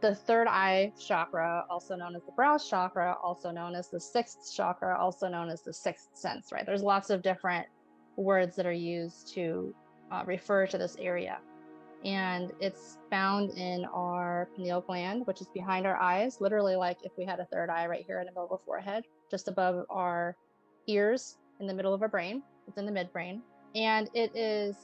The third eye chakra, also known as the brow chakra, also known as the sixth chakra, also known as the sixth sense, right? There's lots of different words that are used to refer to this area. And it's found in our pineal gland, which is behind our eyes, literally like if we had a third eye right here in the middle of our forehead, just above our ears, in the middle of our brain. It's in the midbrain. And it is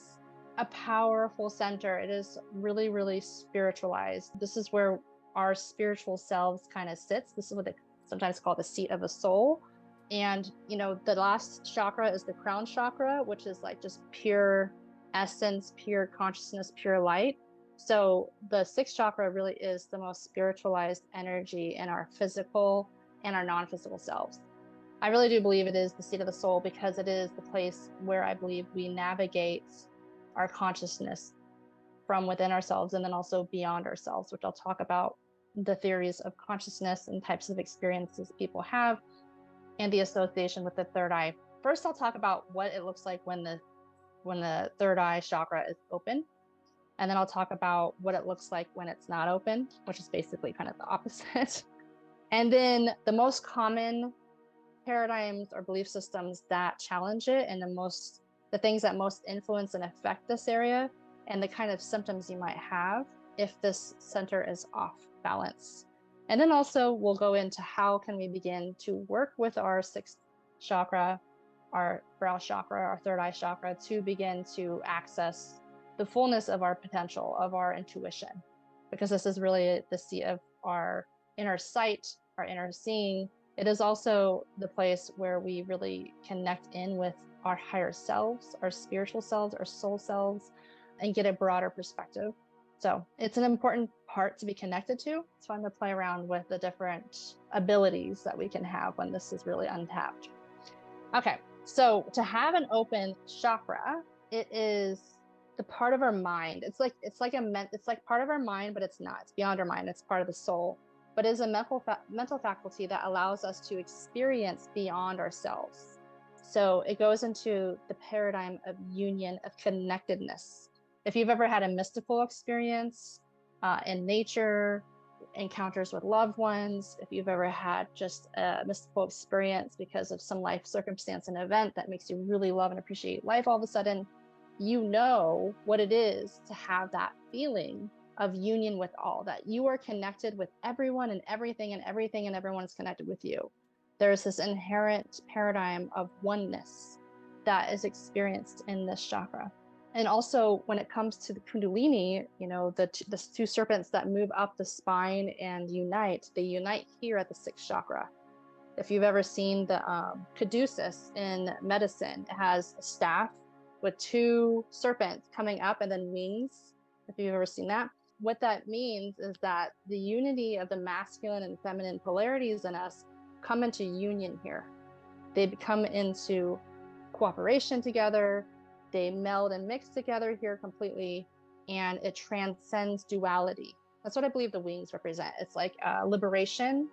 a powerful center. It is really, really spiritualized. This is where our spiritual selves kind of sits. This is what they sometimes call the seat of the soul. And, the last chakra is the crown chakra, which is like just pure essence, pure consciousness, pure light. So the sixth chakra really is the most spiritualized energy in our physical and our non-physical selves. I really do believe it is the seat of the soul because it is the place where I believe we navigate our consciousness from within ourselves and then also beyond ourselves, which I'll talk about the theories of consciousness and types of experiences people have and the association with the third eye. First, I'll talk about what it looks like when the third eye chakra is open. And then I'll talk about what it looks like when it's not open, which is basically kind of the opposite. And then the most common paradigms or belief systems that challenge it and the things that most influence and affect this area and the kind of symptoms you might have if this center is off balance. And then also we'll go into how can we begin to work with our sixth chakra, our brow chakra, our third eye chakra to begin to access the fullness of our potential, of our intuition, because this is really the seat of our inner sight, our inner seeing. It is also the place where we really connect in with our higher selves, our spiritual selves, our soul selves, and get a broader perspective. So it's an important part to be connected to. It's fun to play around with the different abilities that we can have when this is really untapped. Okay, so to have an open chakra, it is the part of our mind. It's like part of our mind, but it's not. It's beyond our mind. It's part of the soul. But is a mental faculty that allows us to experience beyond ourselves. So it goes into the paradigm of union, of connectedness. If you've ever had a mystical experience in nature, encounters with loved ones, if you've ever had just a mystical experience because of some life circumstance and event that makes you really love and appreciate life all of a sudden, you know what it is to have that feeling of union with all, that you are connected with everyone and everything and everyone is connected with you. There's this inherent paradigm of oneness that is experienced in this chakra. And also when it comes to the Kundalini, the two serpents that move up the spine and they unite here at the sixth chakra. If you've ever seen the caduceus in medicine, it has a staff with two serpents coming up and then wings, if you've ever seen that. What that means is that the unity of the masculine and feminine polarities in us come into union here. They come into cooperation together. They meld and mix together here completely, and it transcends duality. That's what I believe the wings represent. It's like a liberation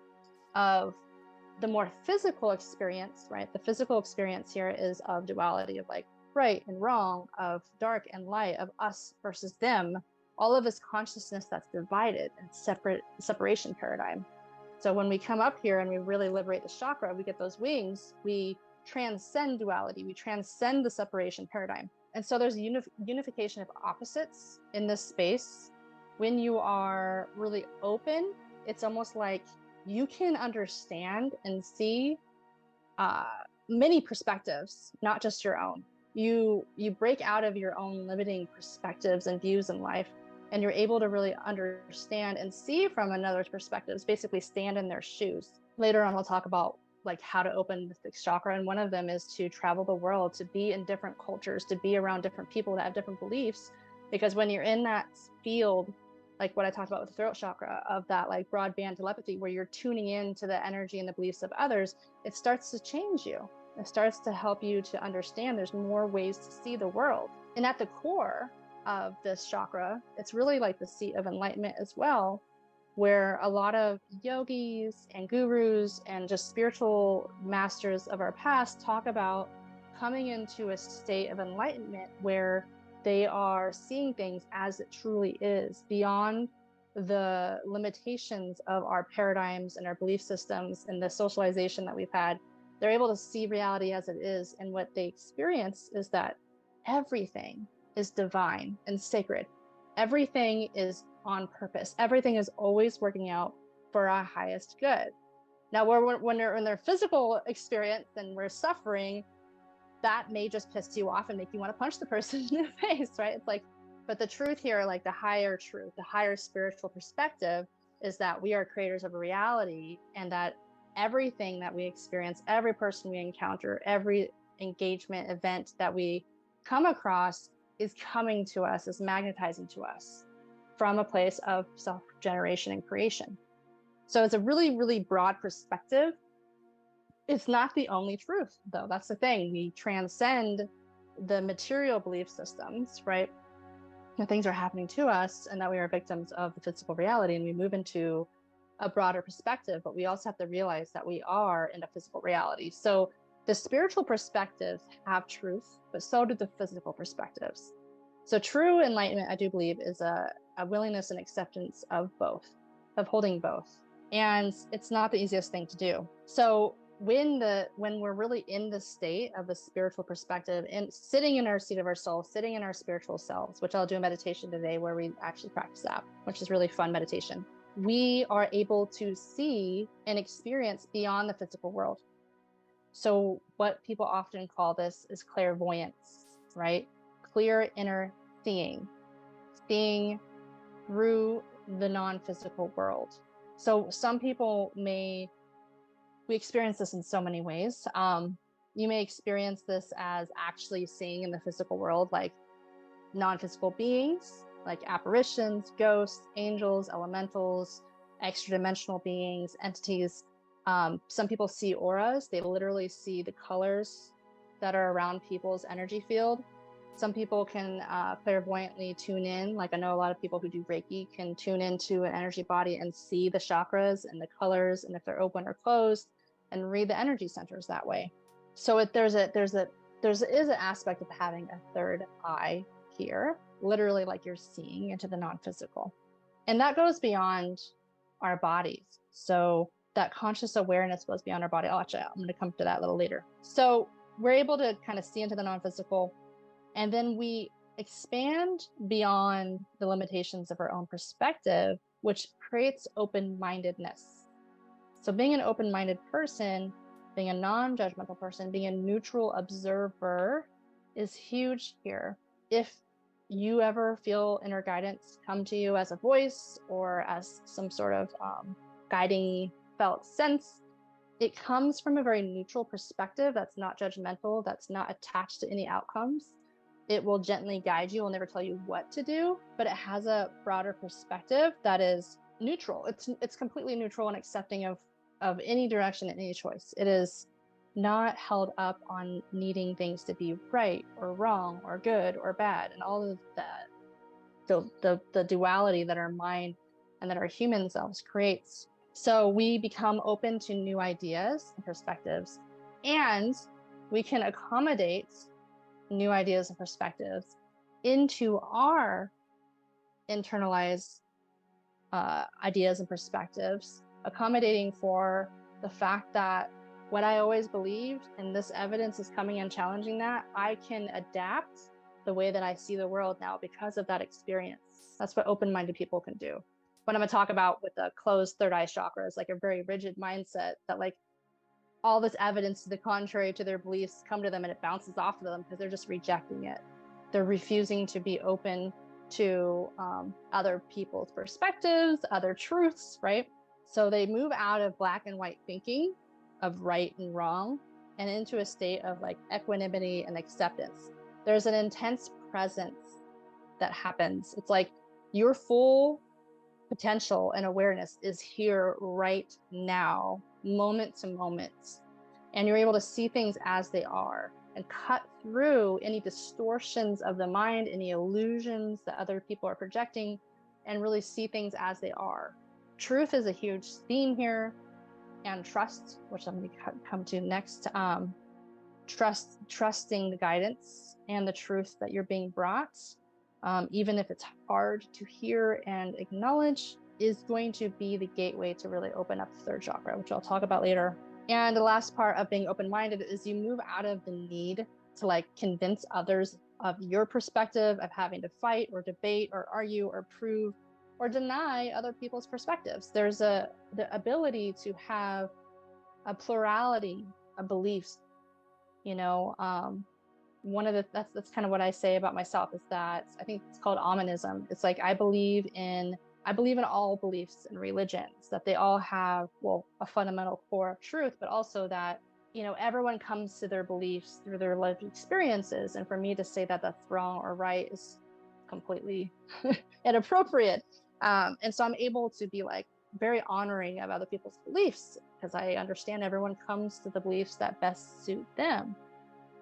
of the more physical experience, right? The physical experience here is of duality, of like right and wrong, of dark and light, of us versus them. All of this consciousness that's divided and separation paradigm. So when we come up here and we really liberate the chakra, we get those wings, we transcend duality, we transcend the separation paradigm. And so there's unification of opposites in this space. When you are really open, it's almost like you can understand and see many perspectives, not just your own. You break out of your own limiting perspectives and views in life, and you're able to really understand and see from another's perspectives, basically stand in their shoes. Later on, I'll talk about like how to open the sixth chakra. And one of them is to travel the world, to be in different cultures, to be around different people that have different beliefs. Because when you're in that field, like what I talked about with the throat chakra, of that like broadband telepathy, where you're tuning in to the energy and the beliefs of others, it starts to change you. It starts to help you to understand there's more ways to see the world. And at the core of this chakra, it's really like the seat of enlightenment as well, where a lot of yogis and gurus and just spiritual masters of our past talk about coming into a state of enlightenment where they are seeing things as it truly is, beyond the limitations of our paradigms and our belief systems and the socialization that we've had, they're able to see reality as it is. And what they experience is that everything is divine and sacred. Everything is on purpose. Everything is always working out for our highest good. Now, when they're in their physical experience and we're suffering, that may just piss you off and make you want to punch the person in the face, right? It's like, but the truth here, like the higher truth, the higher spiritual perspective, is that we are creators of a reality, and that everything that we experience, every person we encounter, every engagement event that we come across is coming to us, is magnetizing to us from a place of self-generation and creation. So it's a really, really broad perspective. It's not the only truth, though. That's the thing. We transcend the material belief systems, right? And things are happening to us, and that we are victims of the physical reality, and we move into a broader perspective. But we also have to realize that we are in a physical reality. So the spiritual perspectives have truth, but so do the physical perspectives. So true enlightenment, I do believe, is a willingness and acceptance of both, of holding both. And it's not the easiest thing to do. So when we're really in the state of the spiritual perspective and sitting in our seat of our soul, sitting in our spiritual selves, which I'll do a meditation today where we actually practice that, which is really fun meditation, we are able to see and experience beyond the physical world. So what people often call this is clairvoyance, right? Clear inner seeing through the non-physical world. So some people we experience this in so many ways. You may experience this as actually seeing in the physical world, like non-physical beings, like apparitions, ghosts, angels, elementals, extra-dimensional beings, entities. Some people see auras. They literally see the colors that are around people's energy field. Some people can clairvoyantly tune in. Like I know a lot of people who do Reiki can tune into an energy body and see the chakras and the colors, and if they're open or closed, and read the energy centers that way. So there is an aspect of having a third eye here, literally like you're seeing into the non-physical. And that goes beyond our bodies. So that conscious awareness goes beyond our body. I'm going to come to that a little later. So we're able to kind of see into the non-physical, and then we expand beyond the limitations of our own perspective, which creates open-mindedness. So being an open-minded person, being a non-judgmental person, being a neutral observer is huge here. If you ever feel inner guidance come to you as a voice or as some sort of guiding felt sense, it comes from a very neutral perspective that's not judgmental, that's not attached to any outcomes. It will gently guide you. It will never tell you what to do, but it has a broader perspective that is neutral. It's completely neutral and accepting of any direction and any choice. It is not held up on needing things to be right or wrong or good or bad, and all of that, the duality that our mind and that our human selves creates. So we become open to new ideas and perspectives, and we can accommodate new ideas and perspectives into our internalized ideas and perspectives, accommodating for the fact that what I always believed, and this evidence is coming and challenging that, I can adapt the way that I see the world now because of that experience. That's what open-minded people can do. What I'm going to talk about with the closed third eye chakra is like a very rigid mindset that like all this evidence to the contrary to their beliefs come to them and it bounces off of them because they're just rejecting it. They're refusing to be open to other people's perspectives, other truths, right? So they move out of black and white thinking of right and wrong and into a state of like equanimity and acceptance. There's an intense presence that happens. It's like your full potential and awareness is here right now, moment to moment. And you're able to see things as they are and cut through any distortions of the mind, any illusions that other people are projecting, and really see things as they are. Truth is a huge theme here, and trust, which I'm going to come to next. Trusting the guidance and the truth that you're being brought, even if it's hard to hear and acknowledge. is going to be the gateway to really open up the third chakra, which I'll talk about later. And the last part of being open-minded is you move out of the need to like convince others of your perspective, of having to fight or debate or argue or prove or deny other people's perspectives. There's the ability to have a plurality of beliefs. You know, one of the that's kind of what I say about myself is that I think it's called omonism. It's like I believe in all beliefs and religions, that they all have, well, a fundamental core of truth, but also that, you know, everyone comes to their beliefs through their lived experiences. And for me to say that that's wrong or right is completely inappropriate. And so I'm able to be like very honoring of other people's beliefs because I understand everyone comes to the beliefs that best suit them.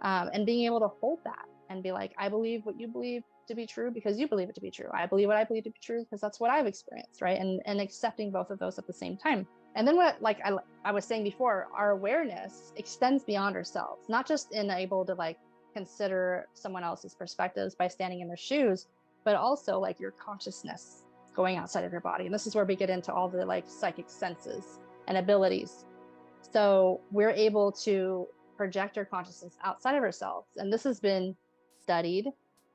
And being able to hold that and be like, I believe what you believe to be true because you believe it to be true. I believe what I believe to be true because that's what I've experienced, right? And accepting both of those at the same time. And then what, like I was saying before, our awareness extends beyond ourselves, not just in able to like consider someone else's perspectives by standing in their shoes, but also like your consciousness going outside of your body. And this is where we get into all the like psychic senses and abilities. So we're able to project our consciousness outside of ourselves. And this has been studied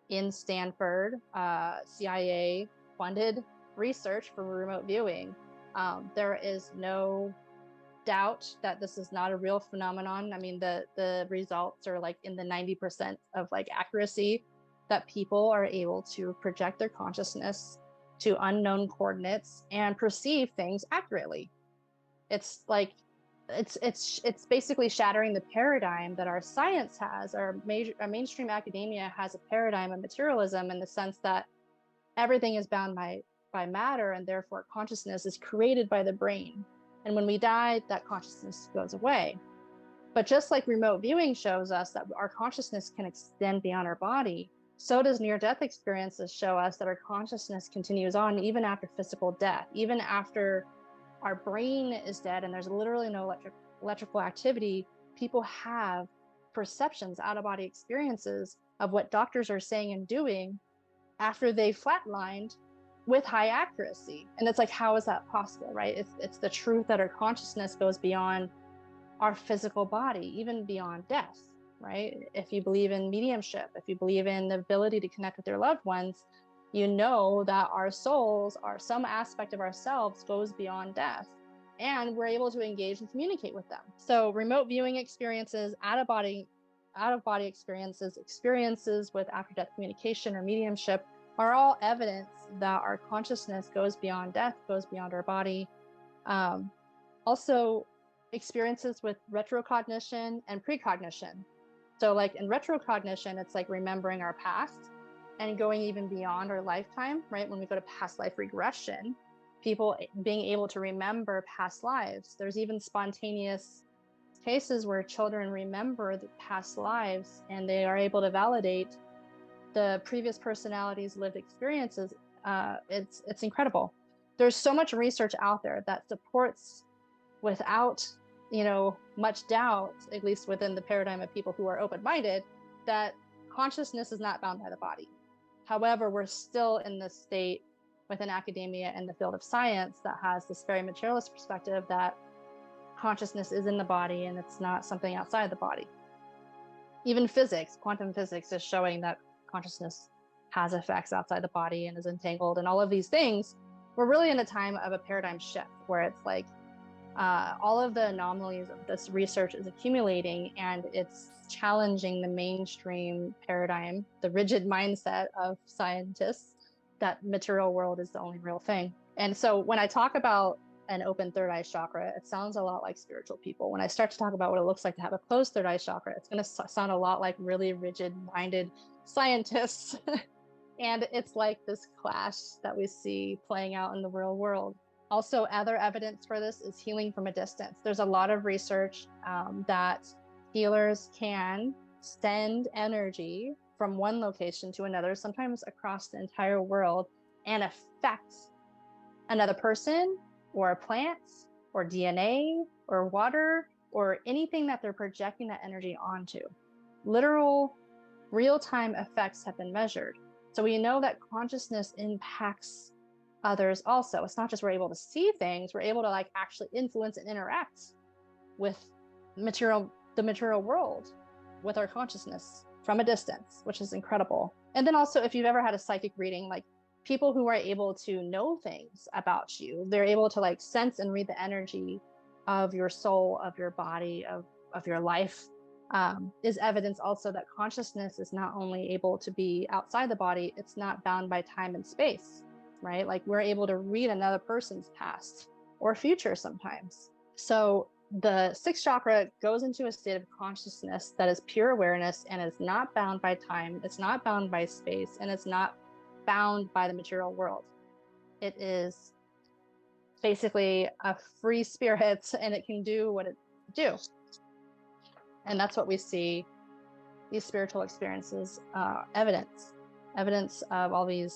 in Stanford, CIA funded research for remote viewing. There is no doubt that this is not a real phenomenon. I mean, the results are like in the 90% of like accuracy, that people are able to project their consciousness to unknown coordinates and perceive things accurately. It's like it's basically shattering the paradigm that our science has. Our mainstream academia has a paradigm of materialism in the sense that everything is bound by matter, and therefore consciousness is created by the brain. And when we die, that consciousness goes away. But just like remote viewing shows us that our consciousness can extend beyond our body, so does near-death experiences show us that our consciousness continues on even after physical death, even after our brain is dead and there's literally no electrical activity. People have perceptions, out-of-body experiences of what doctors are saying and doing after they flatlined with high accuracy. And it's like, how is that possible, right? It's the truth that our consciousness goes beyond our physical body, even beyond death, right? If you believe in mediumship, if you believe in the ability to connect with your loved ones, you know that our souls, or some aspect of ourselves, goes beyond death, and we're able to engage and communicate with them. So remote viewing experiences, out-of-body experiences with after-death communication or mediumship are all evidence that our consciousness goes beyond death, goes beyond our body. Also, experiences with retrocognition and precognition. So like in retrocognition, it's like remembering our past and going even beyond our lifetime, right? When we go to past life regression, people being able to remember past lives. There's even spontaneous cases where children remember the past lives and they are able to validate the previous personality's lived experiences. It's incredible. There's so much research out there that supports, without much doubt, at least within the paradigm of people who are open-minded, that consciousness is not bound by the body. However, we're still in this state within academia and the field of science that has this very materialist perspective that consciousness is in the body and it's not something outside the body. Even physics, quantum physics, is showing that consciousness has effects outside the body and is entangled, and all of these things. We're really in a time of a paradigm shift where it's like all of the anomalies of this research is accumulating, and it's challenging the mainstream paradigm, the rigid mindset of scientists that material world is the only real thing. And so when I talk about an open third eye chakra, it sounds a lot like spiritual people. When I start to talk about what it looks like to have a closed third eye chakra, it's going to sound a lot like really rigid minded scientists. And it's like this clash that we see playing out in the real world. Also, other evidence for this is healing from a distance. There's a lot of research that healers can send energy from one location to another, sometimes across the entire world, and affect another person or a plant or DNA or water or anything that they're projecting that energy onto. Literal real-time effects have been measured. So we know that consciousness impacts others also. It's not just we're able to see things, we're able to like actually influence and interact with the material world with our consciousness from a distance, which is incredible. And then also, if you've ever had a psychic reading, like people who are able to know things about you, they're able to like sense and read the energy of your soul, of your body, of your life, is evidence also that consciousness is not only able to be outside the body, it's not bound by time and space, right? Like we're able to read another person's past or future sometimes. So the sixth chakra goes into a state of consciousness that is pure awareness and is not bound by time, it's not bound by space, and it's not bound by the material world. It is basically a free spirit, and it can do what it do. And that's what we see these spiritual experiences, evidence of all the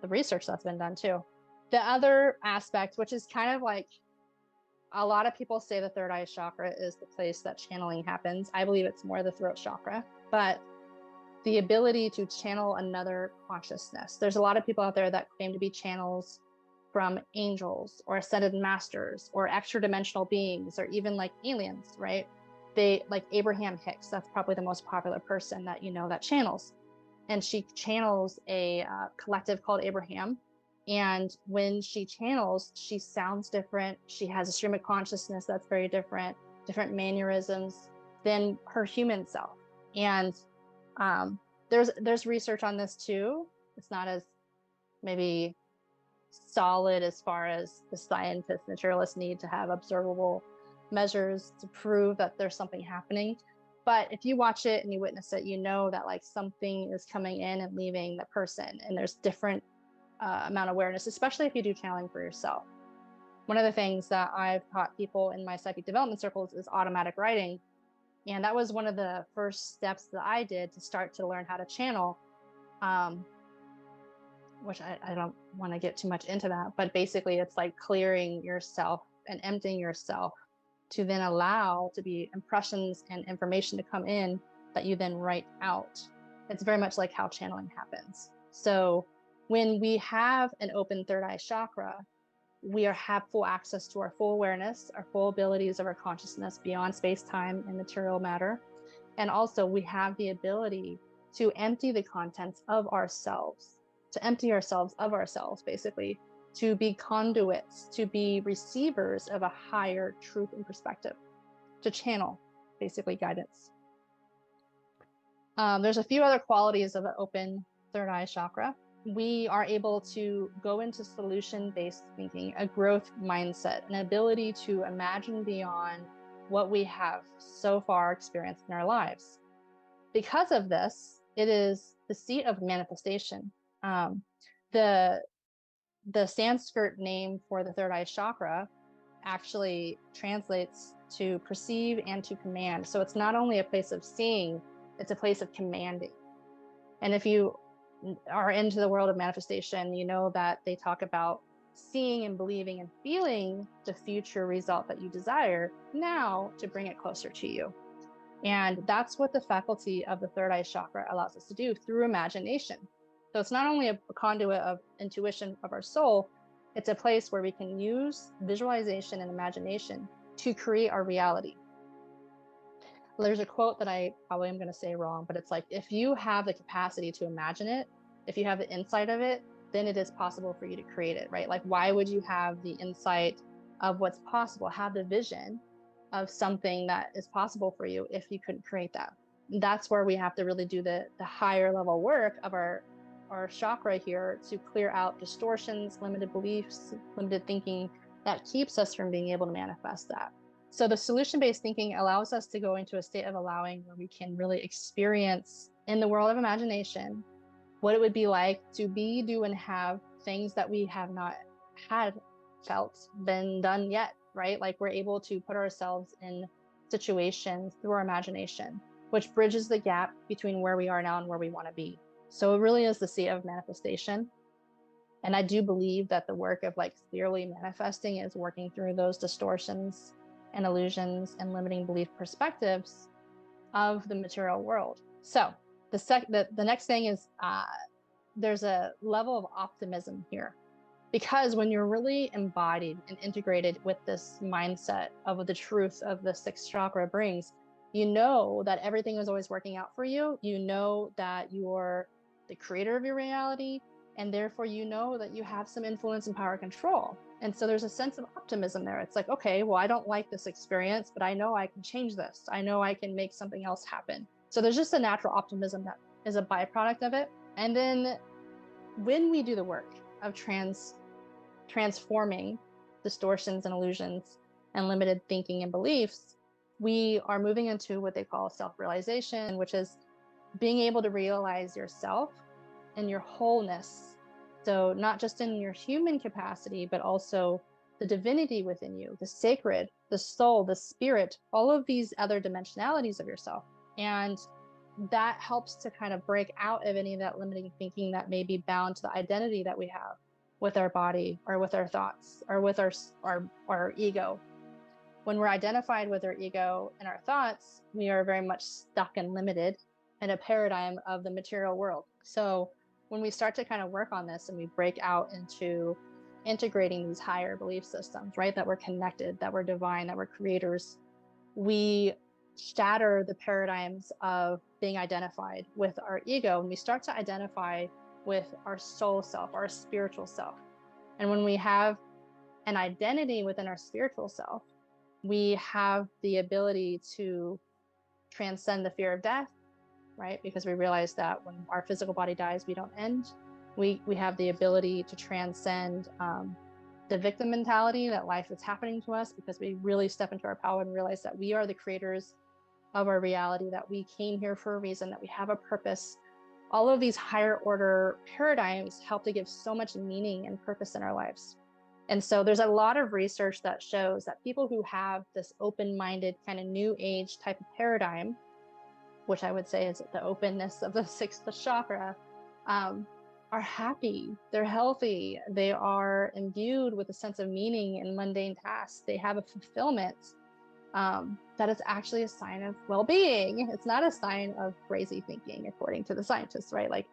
research that's been done too. The other aspect, which is kind of like, a lot of people say the third eye chakra is the place that channeling happens. I believe it's more the throat chakra, but the ability to channel another consciousness. There's a lot of people out there that claim to be channels from angels or ascended masters or extra dimensional beings or even like aliens, right? They like Abraham Hicks. That's probably the most popular person that you know that channels. And she channels a collective called Abraham. And when she channels, she sounds different. She has a stream of consciousness that's very different mannerisms than her human self. And there's research on this too. It's not as maybe solid as far as the scientists, materialists need to have observable measures to prove that there's something happening. But if you watch it and you witness it, you know that like something is coming in and leaving the person, and there's different amount of awareness, especially if you do channeling for yourself. One of the things that I've taught people in my psychic development circles is automatic writing. And that was one of the first steps that I did to start to learn how to channel, which I don't want to get too much into that, but basically it's like clearing yourself and emptying yourself to then allow to be impressions and information to come in that you then write out. It's very much like how channeling happens. So when we have an open third eye chakra, we have full access to our full awareness, our full abilities of our consciousness beyond space, time, and material matter. And also we have the ability to empty the contents of ourselves, basically, to be conduits, to be receivers of a higher truth and perspective, to channel basically guidance. There's a few other qualities of an open third eye chakra. We are able to go into solution-based thinking, a growth mindset, an ability to imagine beyond what we have so far experienced in our lives. Because of this, it is the seat of manifestation. The Sanskrit name for the third eye chakra actually translates to perceive and to command. So it's not only a place of seeing, it's a place of commanding. And if you are into the world of manifestation, you know that they talk about seeing and believing and feeling the future result that you desire now to bring it closer to you. And that's what the faculty of the third eye chakra allows us to do through imagination. So it's not only a conduit of intuition of our soul, it's a place where we can use visualization and imagination to create our reality. There's a quote that I probably am going to say wrong, but it's like, if you have the capacity to imagine it, if you have the insight of it, then it is possible for you to create it, right? Like, why would you have the insight of what's possible, have the vision of something that is possible for you if you couldn't create that? That's where we have to really do the higher level work of our chakra here to clear out distortions, limited beliefs, limited thinking that keeps us from being able to manifest that. So the solution-based thinking allows us to go into a state of allowing where we can really experience in the world of imagination what it would be like to be, do, and have things that we have not had, felt, been done yet, right? Like we're able to put ourselves in situations through our imagination, which bridges the gap between where we are now and where we want to be. So it really is the seat of manifestation. And I do believe that the work of like clearly manifesting is working through those distortions and illusions and limiting belief perspectives of the material world. So the next thing is there's a level of optimism here. Because when you're really embodied and integrated with this mindset of the truth of the sixth chakra brings, you know that everything is always working out for you. You know that you're the creator of your reality, and therefore you know that you have some influence and power control. And so there's a sense of optimism there. It's like, okay, well, I don't like this experience, but I know I can change this. I know I can make something else happen. So there's just a natural optimism that is a byproduct of it. And then when we do the work of transforming distortions and illusions and limited thinking and beliefs, we are moving into what they call self-realization, which is being able to realize yourself and your wholeness. So not just in your human capacity, but also the divinity within you, the sacred, the soul, the spirit, all of these other dimensionalities of yourself. And that helps to kind of break out of any of that limiting thinking that may be bound to the identity that we have with our body or with our thoughts or with our ego. When we're identified with our ego and our thoughts, we are very much stuck and limited in a paradigm of the material world. So when we start to kind of work on this and we break out into integrating these higher belief systems, right, that we're connected, that we're divine, that we're creators, we shatter the paradigms of being identified with our ego, and we start to identify with our soul self, our spiritual self. And when we have an identity within our spiritual self, we have the ability to transcend the fear of death, right? Because we realize that when our physical body dies, we don't end. We have the ability to transcend the victim mentality that life is happening to us, because we really step into our power and realize that we are the creators of our reality, that we came here for a reason, that we have a purpose. All of these higher order paradigms help to give so much meaning and purpose in our lives. And so there's a lot of research that shows that people who have this open-minded kind of new age type of paradigm, which I would say is the openness of the sixth chakra, are happy, they're healthy, they are imbued with a sense of meaning in mundane tasks. They have a fulfillment that is actually a sign of well-being. It's not a sign of crazy thinking, according to the scientists, right? Like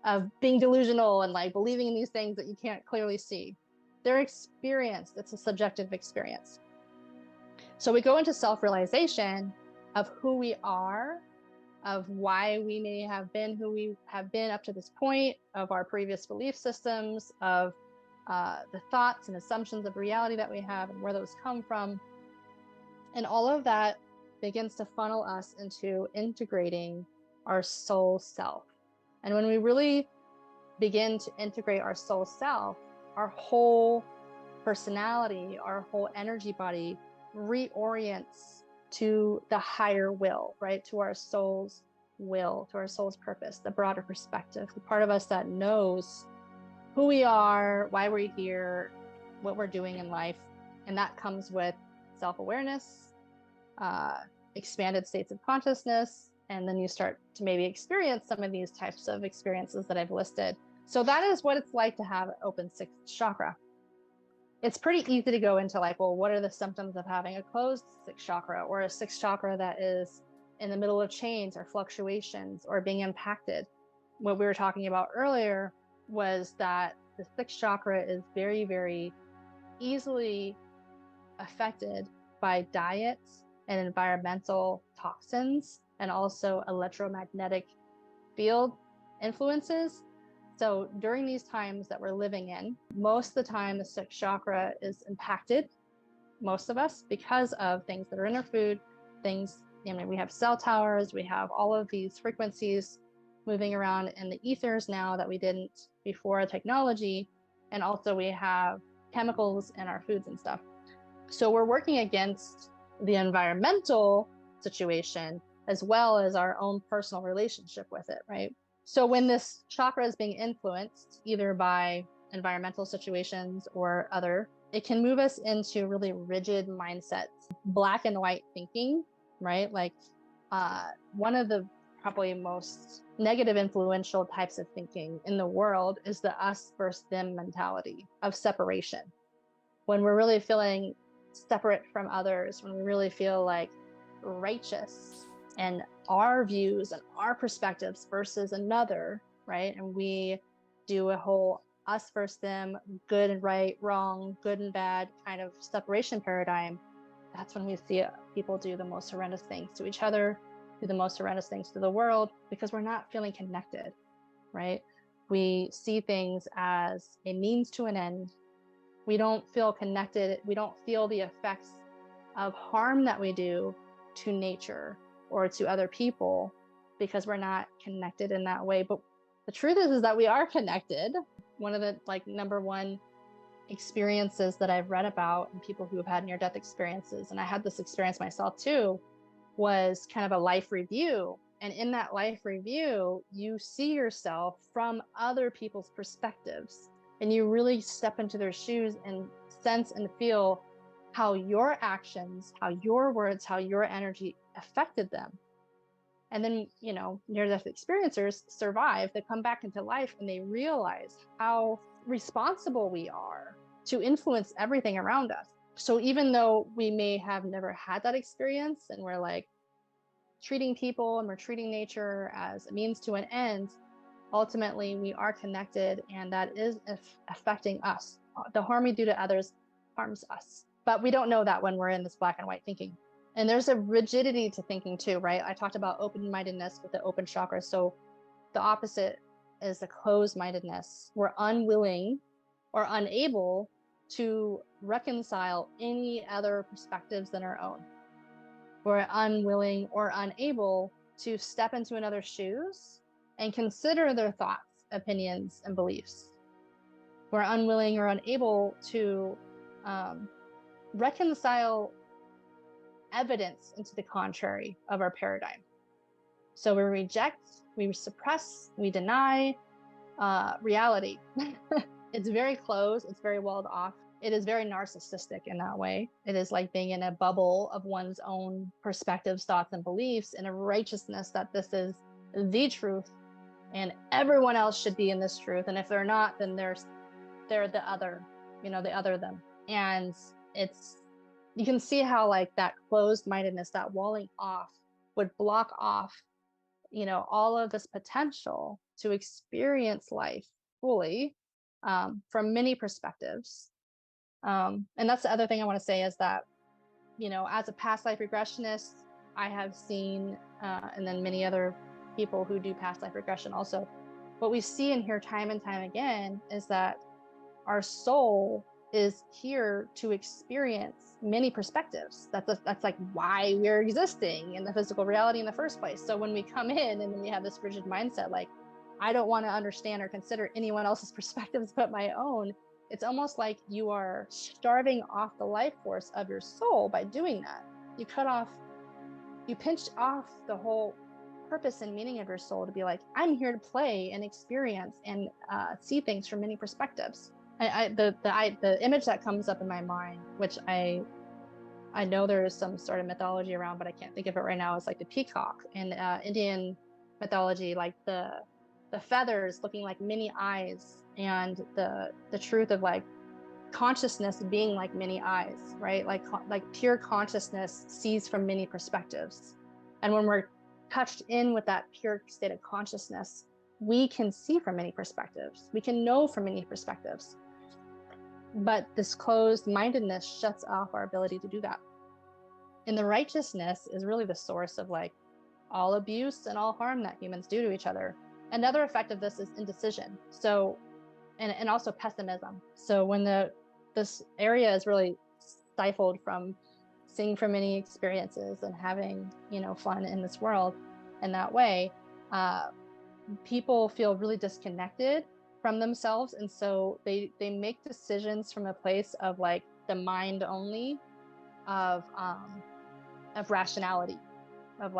of being delusional and like believing in these things that you can't clearly see. They're experienced. It's a subjective experience. So we go into self-realization of who we are, of why we may have been who we have been up to this point, of our previous belief systems, of the thoughts and assumptions of reality that we have and where those come from. And all of that begins to funnel us into integrating our soul self. And when we really begin to integrate our soul self, our whole personality, our whole energy body reorients to the higher will, right? To our soul's will, to our soul's purpose, the broader perspective, the part of us that knows who we are, why we're here, what we're doing in life. And that comes with self-awareness, expanded states of consciousness, and then you start to maybe experience some of these types of experiences that I've listed. So that is what it's like to have an open sixth chakra. It's pretty easy to go into like, well, what are the symptoms of having a closed sixth chakra, or a sixth chakra that is in the middle of change or fluctuations or being impacted? What we were talking about earlier was that the sixth chakra is very, very easily affected by diets and environmental toxins, and also electromagnetic field influences. So during these times that we're living in, most of the time the sixth chakra is impacted, most of us, because of things that are in our food, things, we have cell towers, we have all of these frequencies moving around in the ethers now that we didn't before technology. And also we have chemicals in our foods and stuff. So we're working against the environmental situation as well as our own personal relationship with it, right? So when this chakra is being influenced either by environmental situations or other, it can move us into really rigid mindsets, black and white thinking, right? Like one of the probably most negative influential types of thinking in the world is the us versus them mentality of separation. When we're really feeling separate from others, when we really feel like righteous and our views and our perspectives versus another, right? And we do a whole us versus them, good and right, wrong, good and bad kind of separation paradigm, that's when we see people do the most horrendous things to each other, do the most horrendous things to the world, because we're not feeling connected, right? We see things as a means to an end. We don't feel connected. We don't feel the effects of harm that we do to nature or to other people because we're not connected in that way. But the truth is that we are connected. One of the number one experiences that I've read about and people who have had near-death experiences, and I had this experience myself too, was kind of a life review. And in that life review, you see yourself from other people's perspectives, and you really step into their shoes and sense and feel how your actions, how your words, how your energy affected them. And then, near-death experiencers survive, they come back into life and they realize how responsible we are to influence everything around us. So even though we may have never had that experience and we're treating people and we're treating nature as a means to an end, ultimately we are connected, and that is affecting us. The harm we do to others harms us. But we don't know that when we're in this black and white thinking. And there's a rigidity to thinking too, right? I talked about open-mindedness with the open chakra. So the opposite is the closed-mindedness. We're unwilling or unable to reconcile any other perspectives than our own. We're unwilling or unable to step into another's shoes and consider their thoughts, opinions, and beliefs. We're unwilling or unable to reconcile evidence into the contrary of our paradigm. So we reject, we suppress, we deny reality. It's very closed, it's very walled off. It is very narcissistic in that way. It is like being in a bubble of one's own perspectives, thoughts, and beliefs, and a righteousness that this is the truth and everyone else should be in this truth. And if they're not, then they're the other, the other them. And you can see how that closed-mindedness, that walling off would block off, all of this potential to experience life fully from many perspectives. And that's the other thing I want to say is that, as a past life regressionist, I have seen, and then many other people who do past life regression also, what we see and hear time and time again is that our soul is here to experience many perspectives. That's why we're existing in the physical reality in the first place. So when we come in and then we have this rigid mindset, I don't want to understand or consider anyone else's perspectives but my own, it's almost like you are starving off the life force of your soul by doing that. You pinched off the whole purpose and meaning of your soul to be I'm here to play and experience and see things from many perspectives. The image that comes up in my mind, which I know there is some sort of mythology around, but I can't think of it right now, is the peacock in Indian mythology, the feathers looking like many eyes, and the truth of consciousness being like many eyes, right? Like pure consciousness sees from many perspectives. And when we're touched in with that pure state of consciousness, we can see from many perspectives. We can know from many perspectives. But this closed mindedness shuts off our ability to do that. And the righteousness is really the source of all abuse and all harm that humans do to each other. Another effect of this is indecision. So, and also pessimism. So when this area is really stifled from seeing from many experiences and having, fun in this world in that way, people feel really disconnected from themselves. And so they make decisions from a place of the mind only, of rationality, of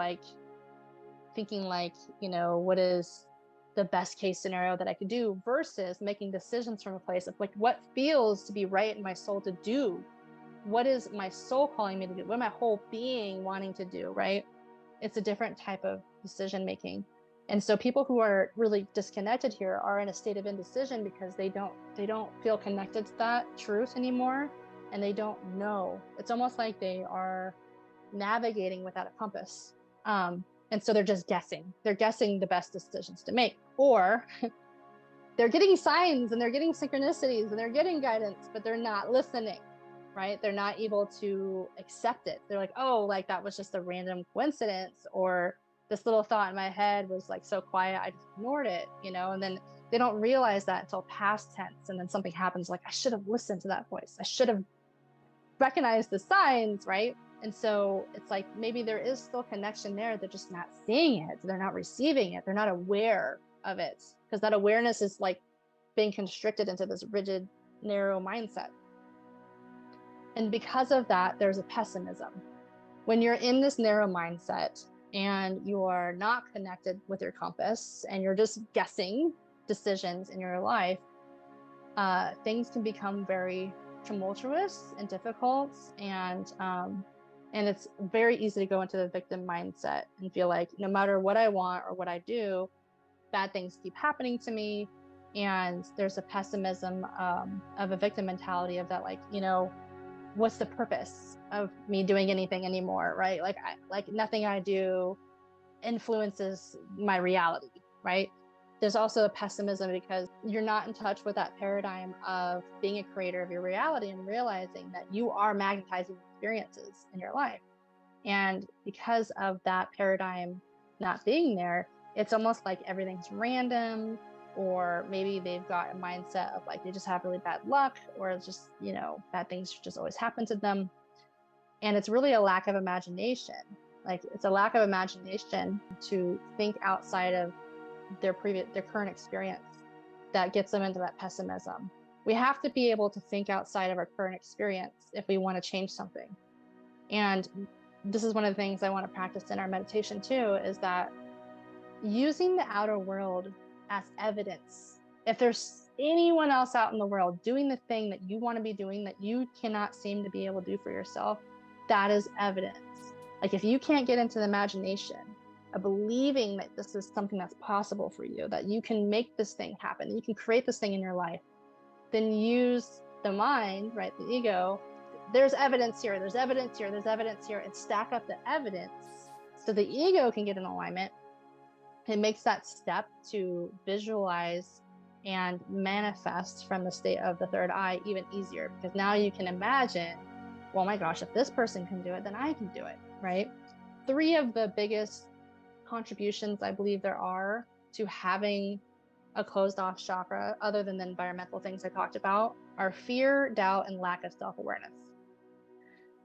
thinking what is the best case scenario that I could do, versus making decisions from a place of what feels to be right in my soul to do. What is my soul calling me to do? What my whole being wanting to do, right? It's a different type of decision making. And so people who are really disconnected here are in a state of indecision because they don't feel connected to that truth anymore, and they don't know. It's almost like they are navigating without a compass. And so they're just guessing. They're guessing the best decisions to make. Or they're getting signs and they're getting synchronicities and they're getting guidance, but they're not listening, right? They're not able to accept it. They're like, oh, like that was just a random coincidence, or this little thought in my head was like so quiet, I just ignored it, and then they don't realize that until past tense. And then something happens like, I should have listened to that voice. I should have recognized the signs, right? And so it's like, maybe there is still connection there. They're just not seeing it. They're not receiving it. They're not aware of it, because that awareness is like being constricted into this rigid, narrow mindset. And because of that, there's a pessimism. When you're in this narrow mindset and you are not connected with your compass and you're just guessing decisions in your life, things can become very tumultuous and difficult, and it's very easy to go into the victim mindset and feel like no matter what I want or what I do, bad things keep happening to me. And there's a pessimism of a victim mentality of that, like, what's the purpose of me doing anything anymore, right? Like nothing I do influences my reality, right? There's also a pessimism because you're not in touch with that paradigm of being a creator of your reality and realizing that you are magnetizing experiences in your life. And because of that paradigm not being there, it's almost like everything's random, or maybe they've got a mindset of like they just have really bad luck, or it's just, bad things just always happen to them. And it's really a lack of imagination. Like it's a lack of imagination to think outside of their current experience that gets them into that pessimism. We have to be able to think outside of our current experience if we want to change something. And this is one of the things I want to practice in our meditation too, is that using the outer world as evidence. If there's anyone else out in the world doing the thing that you want to be doing that you cannot seem to be able to do for yourself, that is evidence. Like if you can't get into the imagination of believing that this is something that's possible for you, that you can make this thing happen, you can create this thing in your life, then use the mind, right? The ego. There's evidence here, there's evidence here, there's evidence here, and stack up the evidence so the ego can get in alignment. It makes that step to visualize and manifest from the state of the third eye even easier, because now you can imagine, well, my gosh, if this person can do it, then I can do it, right? 3 of the biggest contributions I believe there are to having a closed off chakra, other than the environmental things I talked about, are fear, doubt, and lack of self-awareness.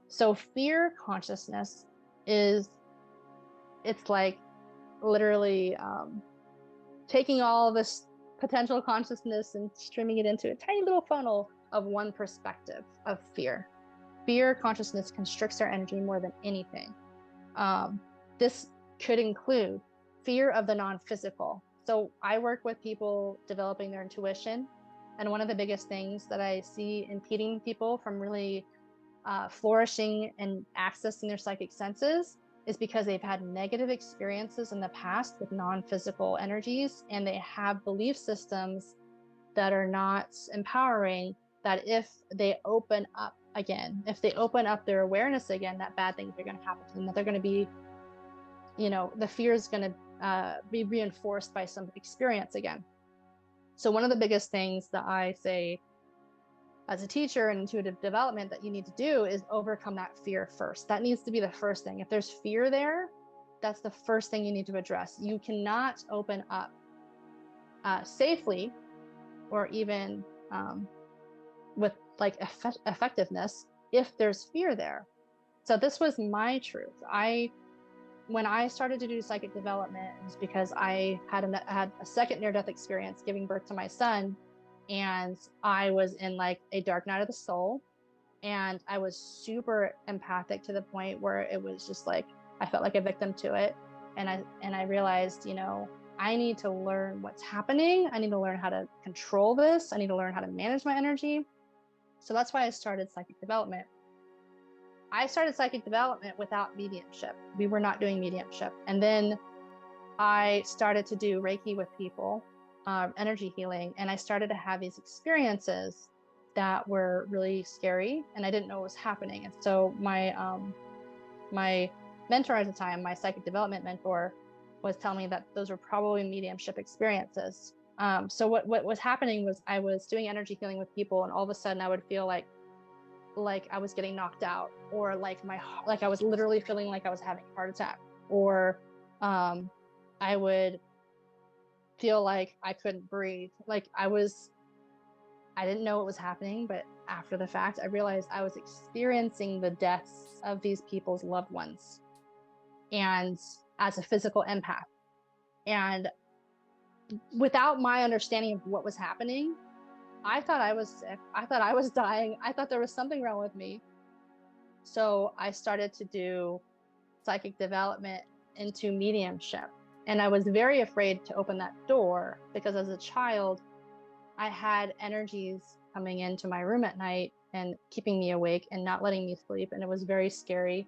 So fear consciousness it's like literally taking all this potential consciousness and streaming it into a tiny little funnel of one perspective of fear. Fear consciousness constricts our energy more than anything. This could include fear of the non-physical. So I work with people developing their intuition, and one of the biggest things that I see impeding people from really flourishing and accessing their psychic senses is because they've had negative experiences in the past with non-physical energies, and they have belief systems that are not empowering, that if they open up again, if they open up their awareness again, that bad things are going to happen to them, that they're going to be, the fear is going to be reinforced by some experience again. So one of the biggest things that I say as a teacher in intuitive development that you need to do is overcome that fear first. That needs to be the first thing. If there's fear there, that's the first thing you need to address. You cannot open up safely, or even with like effectiveness, if there's fear there. So this was my truth. When I started to do psychic development, it was because I had a second near-death experience giving birth to my son. And I was in like a dark night of the soul, and I was super empathic to the point where it was just like, I felt like a victim to it. And I realized, I need to learn what's happening. I need to learn how to control this. I need to learn how to manage my energy. So that's why I started psychic development. I started psychic development without mediumship. We were not doing mediumship. And then I started to do Reiki with people, energy healing. And I started to have these experiences that were really scary, and I didn't know what was happening. And so my mentor at the time, my psychic development mentor, was telling me that those were probably mediumship experiences. So what was happening was I was doing energy healing with people, and all of a sudden I would feel like I was getting knocked out, or like I was literally feeling like I was having a heart attack, or I would feel like I couldn't breathe. Like I didn't know what was happening, but after the fact, I realized I was experiencing the deaths of these people's loved ones, and as a physical empath. And without my understanding of what was happening, I thought I was sick. I thought I was dying. I thought there was something wrong with me. So I started to do psychic development into mediumship. And I was very afraid to open that door because as a child, I had energies coming into my room at night and keeping me awake and not letting me sleep. And it was very scary.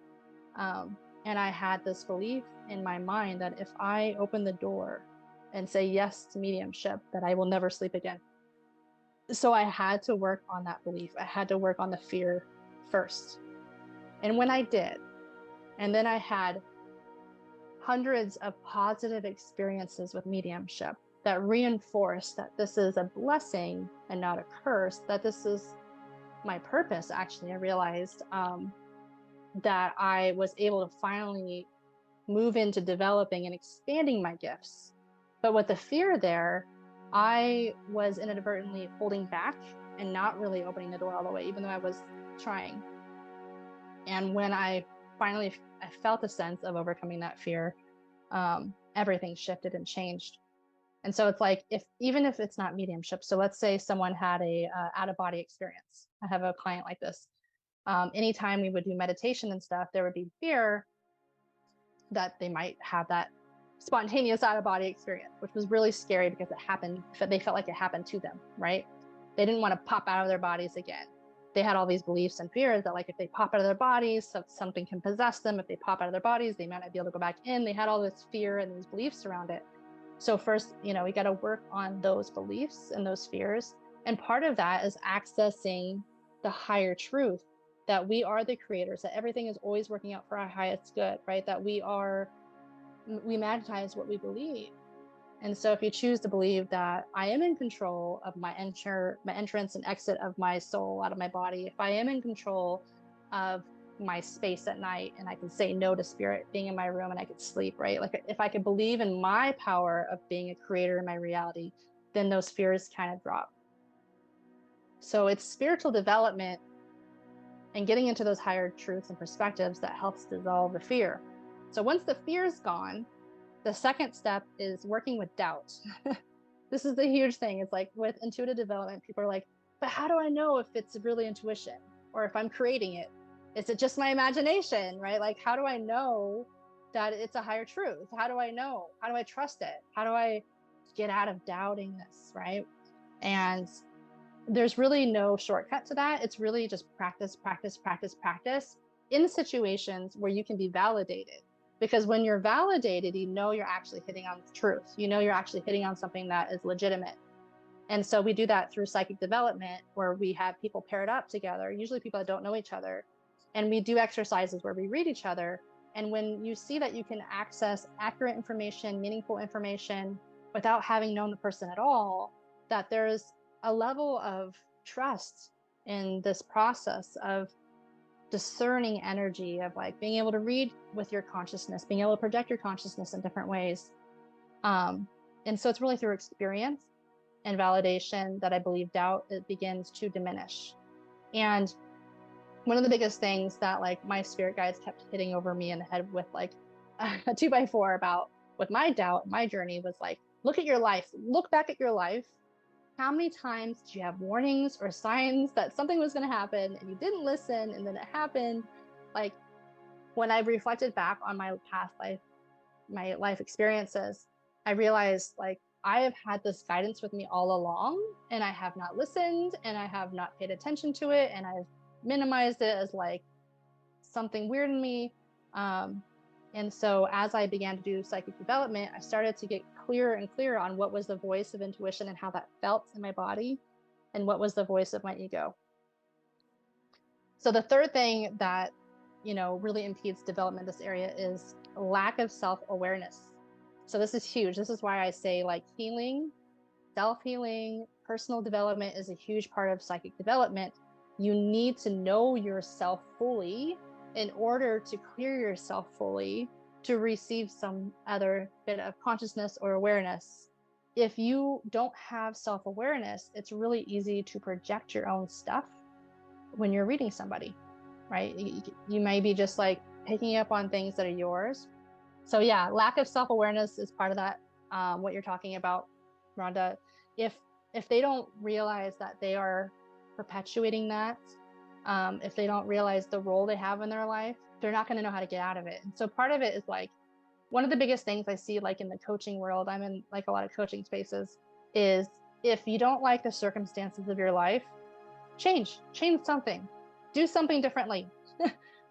And I had this belief in my mind that if I open the door and say yes to mediumship, that I will never sleep again. So I had to work on that belief. I had to work on the fear first. And when I did, and then I had hundreds of positive experiences with mediumship that reinforced that this is a blessing and not a curse, that this is my purpose. Actually, I realized that I was able to finally move into developing and expanding my gifts. But with the fear there, I was inadvertently holding back and not really opening the door all the way, even though I was trying. And when I felt a sense of overcoming that fear, everything shifted and changed. And so it's like, even if it's not mediumship, so let's say someone had a out-of-body experience. I have a client like this. Anytime we would do meditation and stuff, there would be fear that they might have that spontaneous out-of-body experience, which was really scary because it happened. They felt like it happened to them, right? They didn't want to pop out of their bodies again. They had all these beliefs and fears that, like, if they pop out of their bodies, something can possess them. If they pop out of their bodies, they might not be able to go back in. They had all this fear and these beliefs around it. So first, we got to work on those beliefs and those fears. And part of that is accessing the higher truth that we are the creators, that everything is always working out for our highest good, right? That we magnetize what we believe. And so if you choose to believe that I am in control of my entrance and exit of my soul out of my body, if I am in control of my space at night, and I can say no to spirit being in my room and I could sleep, right? Like if I could believe in my power of being a creator in my reality, then those fears kind of drop. So it's spiritual development and getting into those higher truths and perspectives that helps dissolve the fear. So once the fear is gone, the second step is working with doubt. This is the huge thing. It's like with intuitive development, people are like, but how do I know if it's really intuition or if I'm creating it? Is it just my imagination, right? Like, how do I know that it's a higher truth? How do I know? How do I trust it? How do I get out of doubting this, right? And there's really no shortcut to that. It's really just practice, practice, practice, practice in situations where you can be validated. Because when you're validated, you're actually hitting on the truth. You're actually hitting on something that is legitimate. And so we do that through psychic development, where we have people paired up together, usually people that don't know each other. And we do exercises where we read each other. And when you see that you can access accurate information, meaningful information, without having known the person at all, that there's a level of trust in this process of discerning energy, of like being able to read with your consciousness, being able to project your consciousness in different ways. And so it's really through experience and validation that I believe doubt, it begins to diminish. And one of the biggest things that like my spirit guides kept hitting over me in the head with like a 2x4 about with my doubt, my journey was like, look at your life, look back at your life. How many times did you have warnings or signs that something was going to happen and you didn't listen and then it happened? Like when I reflected back on my past life, my life experiences, I realized like I have had this guidance with me all along and I have not listened and I have not paid attention to it. And I've minimized it as like something weird in me. And so as I began to do psychic development, I started to get clearer and clearer on what was the voice of intuition and how that felt in my body and what was the voice of my ego. So the third thing that, really impedes development in this area is lack of self-awareness. So this is huge. This is why I say like healing self-healing, personal development is a huge part of psychic development. You need to know yourself fully in order to clear yourself fully to receive some other bit of consciousness or awareness. If you don't have self-awareness, it's really easy to project your own stuff when you're reading somebody, right? You may be just like picking up on things that are yours. So yeah, lack of self-awareness is part of that. What you're talking about, Rhonda. If they don't realize that they are perpetuating that, if they don't realize the role they have in their life, they're not going to know how to get out of it. And so part of it is like, one of the biggest things I see like in the coaching world, I'm in like a lot of coaching spaces, is if you don't like the circumstances of your life, change something, do something differently.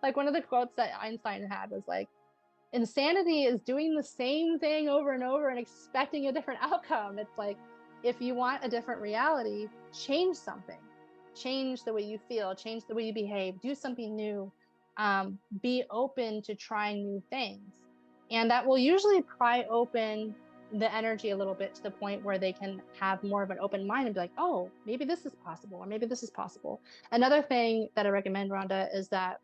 Like one of the quotes that Einstein had was like, insanity is doing the same thing over and over and expecting a different outcome. It's like, if you want a different reality, change something, change the way you feel, change the way you behave, do something new, be open to trying new things. And that will usually pry open the energy a little bit to the point where they can have more of an open mind and be like, oh, maybe this is possible, or maybe this is possible. Another thing that I recommend, Rhonda, is that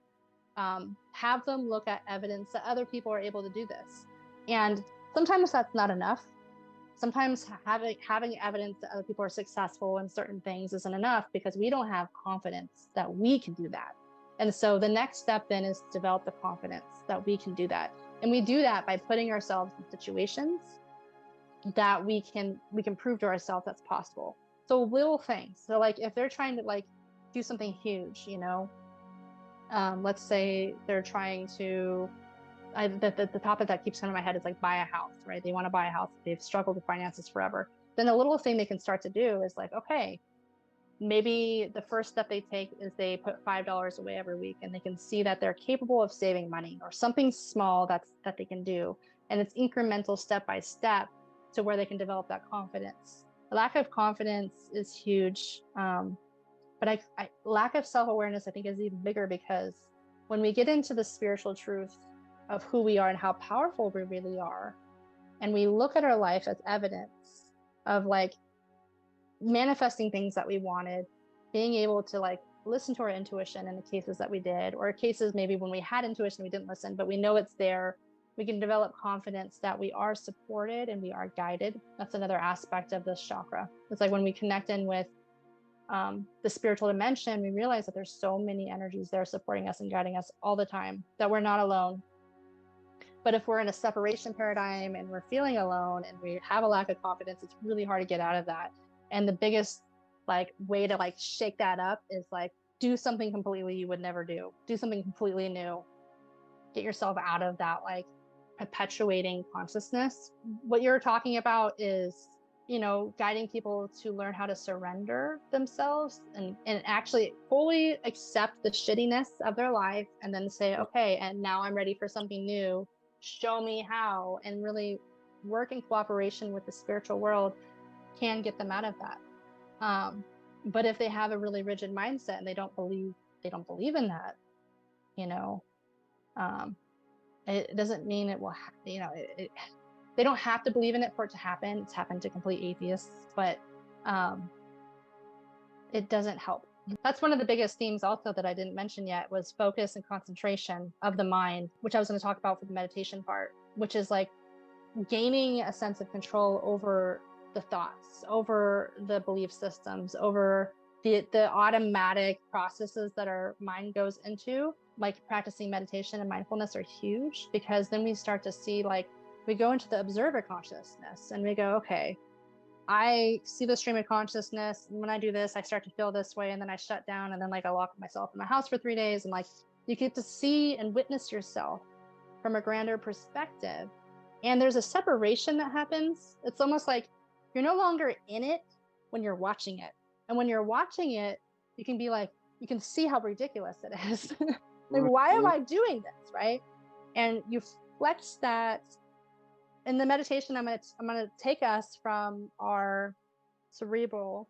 have them look at evidence that other people are able to do this. And sometimes that's not enough. Sometimes having evidence that other people are successful in certain things isn't enough because we don't have confidence that we can do that. And so the next step then is to develop the confidence that we can do that. And we do that by putting ourselves in situations that we can prove to ourselves that's possible. So little things. So like if they're trying to like do something huge, you know, let's say they're trying to, the topic that keeps coming to my head is like buy a house, right? They want to buy a house. They've struggled with finances forever. Then the little thing they can start to do is like, okay, maybe the first step they take is they put $5 away every week, and they can see that they're capable of saving money, or something small that they can do. And it's incremental, step by step, to where they can develop that confidence. The lack of confidence is huge. But lack of self-awareness, I think, is even bigger, because when we get into the spiritual truth of who we are and how powerful we really are, and we look at our life as evidence of like manifesting things that we wanted, being able to like listen to our intuition in the cases that we did, or cases maybe when we had intuition we didn't listen, but we know it's there, we can develop confidence that we are supported and we are guided. That's another aspect of this chakra. It's like when we connect in with the spiritual dimension, we realize that there's so many energies there supporting us and guiding us all the time, that we're not alone. But if we're in a separation paradigm and we're feeling alone and we have a lack of confidence, it's really hard to get out of that. And the biggest like way to like shake that up is like, do something completely you would never do. Do something completely new. Get yourself out of that like perpetuating consciousness. What you're talking about is, you know, guiding people to learn how to surrender themselves and actually fully accept the shittiness of their life, and then say, okay, and now I'm ready for something new. Show me how. And really work in cooperation with the spiritual world can get them out of that. But if they have a really rigid mindset and they don't believe in that, you know, it doesn't mean it will, you know, they don't have to believe in it for it to happen. It's happened to complete atheists, but it doesn't help. That's one of the biggest themes also that I didn't mention yet, was focus and concentration of the mind, which I was going to talk about for the meditation part, which is like gaining a sense of control over the thoughts, over the belief systems, over the automatic processes that our mind goes into. Like practicing meditation and mindfulness are huge, because then we start to see, like, we go into the observer consciousness and we go, okay, I see the stream of consciousness, and when I do this, I start to feel this way, and then I shut down, and then like I lock myself in my house for 3 days, and like you get to see and witness yourself from a grander perspective. And there's a separation that happens. It's almost like you're no longer in it when you're watching it. And when you're watching it, you can be like, you can see how ridiculous it is. Like, why am I doing this, right? And you flex that. In the meditation, I'm gonna take us from our cerebral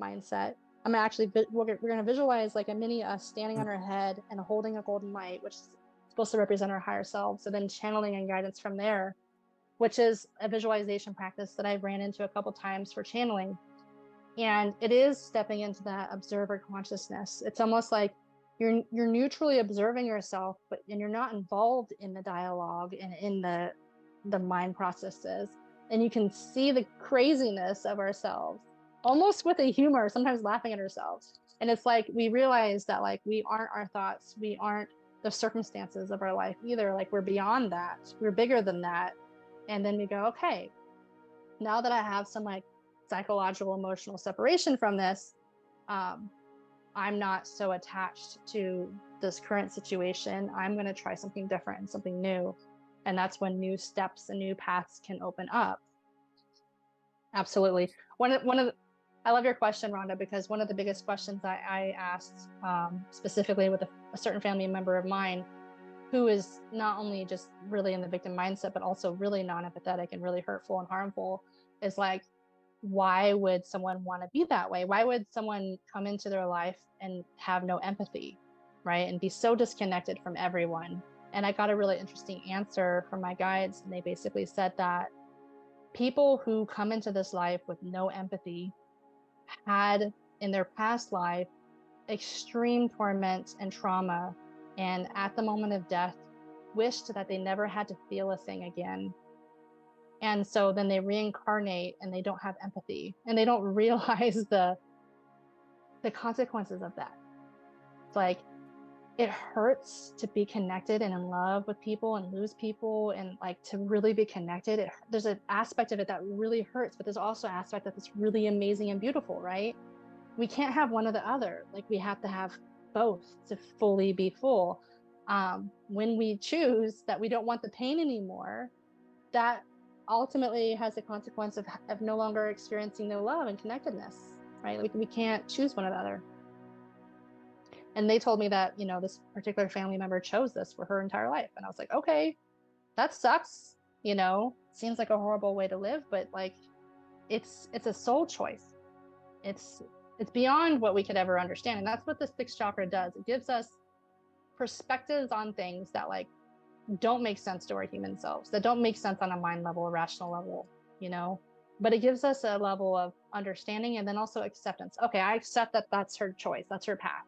mindset. I'm actually, we're gonna visualize like a mini us standing on our head and holding a golden light, which is supposed to represent our higher self. So then channeling and guidance from there. which is a visualization practice that I've ran into a couple times for channeling. And it is stepping into that observer consciousness. It's almost like you're neutrally observing yourself, and you're not involved in the dialogue and in the mind processes. And you can see the craziness of ourselves, almost with a humor, sometimes laughing at ourselves. And it's like we realize that like we aren't our thoughts, we aren't the circumstances of our life either. Like we're beyond that, we're bigger than that. And then we go, okay, now that I have some like psychological, emotional separation from this, I'm not so attached to this current situation. I'm going to try something different and something new. And that's when new steps and new paths can open up. Absolutely. I love your question, Rhonda, because one of the biggest questions I asked specifically with a certain family member of mine who is not only just really in the victim mindset, but also really non-empathetic and really hurtful and harmful, is like, why would someone want to be that way? Why would someone come into their life and have no empathy, right? And be so disconnected from everyone? And I got a really interesting answer from my guides. And they basically said that people who come into this life with no empathy had in their past life extreme torment and trauma, and at the moment of death wished that they never had to feel a thing again. And so then they reincarnate and they don't have empathy, and they don't realize the consequences of that. It's like, it hurts to be connected and in love with people and lose people, and like to really be connected. There's an aspect of it that really hurts, but there's also an aspect that's really amazing and beautiful, right? We can't have one or the other. Like we have to have both to fully be full. When we choose that we don't want the pain anymore, that ultimately has the consequence of no longer experiencing the love and connectedness, right? Like we can't choose one or the other. And they told me that, you know, this particular family member chose this for her entire life. And I was like, okay, that sucks. You know, seems like a horrible way to live, but like, it's a soul choice. It's beyond what we could ever understand. And that's what the sixth chakra does. It gives us perspectives on things that like don't make sense to our human selves, that don't make sense on a mind level, a rational level, you know, but it gives us a level of understanding and then also acceptance. Okay, I accept that that's her choice, that's her path,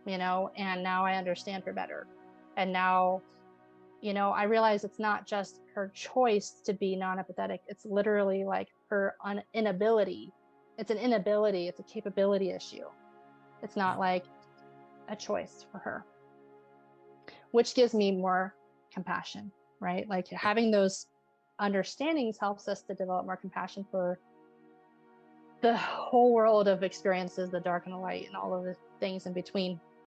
you know, and now I understand her better. And now, you know, I realize it's not just her choice to be non-empathetic. It's literally like her inability. It's an inability. It's a capability issue. It's not like a choice for her, which gives me more compassion, right? Like having those understandings helps us to develop more compassion for the whole world of experiences, the dark and the light and all of the things in between.